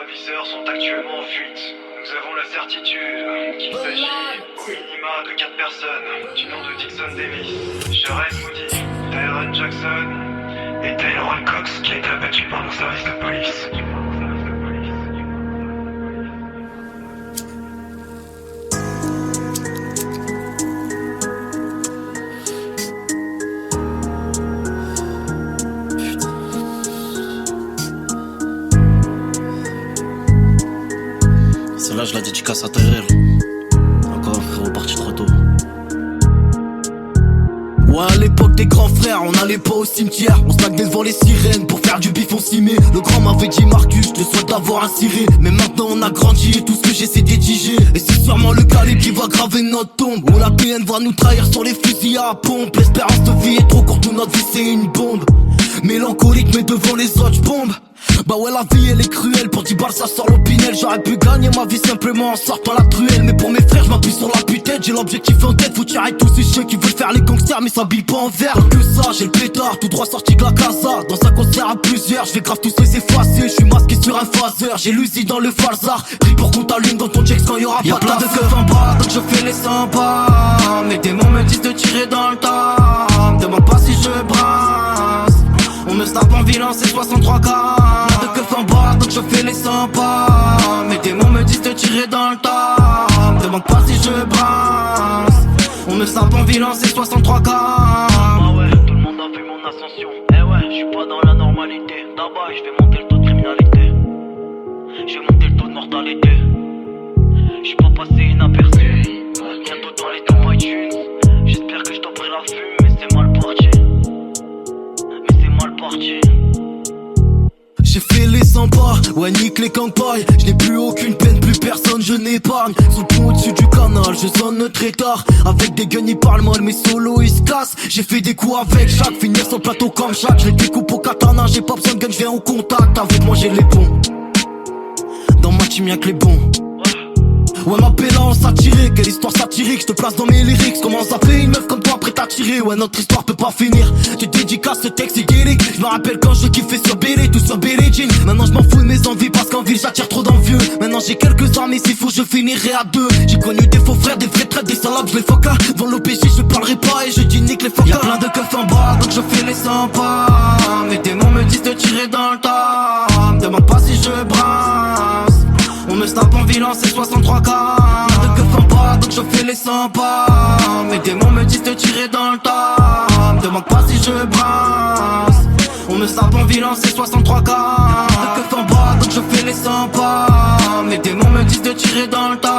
ravisseurs sont actuellement en fuite. Nous avons la certitude qu'il s'agit au minima de 4 personnes du nom de Dixon Davis, Sherelle Moody, Tyron Jackson et Taylor Cox qui a été abattu par nos services de police. Celle-là, je la dédicace à Tyrell. Encore un frérot parti trop tôt. Ouais, à l'époque des grands frères, on allait pas au cimetière. On se devant les sirènes pour faire du bif, on s'y met. Le grand m'avait dit Marcus, je te souhaite d'avoir un ciré. Mais maintenant on a grandi et tout ce que j'ai c'est d'édiger. Et c'est sûrement le calibre qui va graver notre tombe. Où la PN va nous trahir sur les fusils à pompe. L'espérance de vie est trop courte, où notre vie c'est une bombe. Mélancolique mais devant les autres je bombe. Bah ouais la vie elle est cruelle, pour 10 balles ça sort l'opinel. J'aurais pu gagner ma vie simplement en sortant la truelle. Mais pour mes frères je m'appuie sur la putette, j'ai l'objectif en tête. Faut tirer tous ces chiens qui veulent faire les gangsters mais s'habillent pas en vert. Que ça j'ai le pétard, tout droit sorti de la casa. Dans un concert à plusieurs, je vais grave tous les effacer. Je suis masqué sur un phaser, j'ai l'usine dans le falzar. Pris pour qu'on t'allume dans ton checks quand y'aura pas plein de keufs en bas. Donc je fais les 100 pas. Mes démons me disent de tirer dans le tas. Me demande pas si je brasse. On me snap en vilain, c'est 63K. De keuf en bas, donc je fais les 100 pas. Mes démons me disent de tirer dans le tas. Me demande pas si je brasse. On me snap en vilain, c'est 63K. Ah ouais, tout le monde a vu mon ascension. Eh ouais, je suis pas dans la normalité. D'abord, je vais monter le taux de criminalité. Je vais monter le taux de mortalité. Je suis pas passé inaperçu. Bientôt dans les top iTunes. J'espère que je t'offrirai la fume, mais c'est mal parti. J'ai fait les 100 pas, ouais nique les campagnes. Je n'ai plus aucune peine, plus personne je n'épargne. Sous le pont au-dessus du canal, je sonne très tard. Avec des guns ils parlent mal, mais solo ils se cassent. J'ai fait des coups avec chaque, finir sur le plateau comme chaque. Je les découpe au katana, j'ai pas besoin de gun, je viens au contact. Avec moi j'ai les bons, dans ma team y'a que les bons. Ouais ma pella on satirique, quelle histoire satirique. Je te place dans mes lyrics, comment ça fait une meuf comme toi prête à tirer. Ouais notre histoire peut pas finir, tu dédicaces ce texte c'est guérique. Je me rappelle quand je kiffais sur Billy, tout sur Billy Jean. Maintenant je m'en fous de mes envies parce qu'en ville j'attire trop d'envieux. Maintenant j'ai quelques armes et s'il faut je finirai à deux. J'ai connu des faux frères, des vrais traîtres, des salopes, je les foca. Devant l'OPJ je parlerai pas et je dis nique les focas. Y'a plein de keufs en bas donc je fais les 100 pas. Mes démons me disent de tirer dans le tas. Me demande pas si je brasse. On me snap en vilain, c'est 63K. De keufs en bas, donc je fais les 100 pas. Mes démons me disent de tirer dans le tas. Me demande pas si je brasse. On me snap en vilain, c'est 63K. De keufs en bas, donc je fais les 100 pas. Mes démons me disent de tirer dans le tas.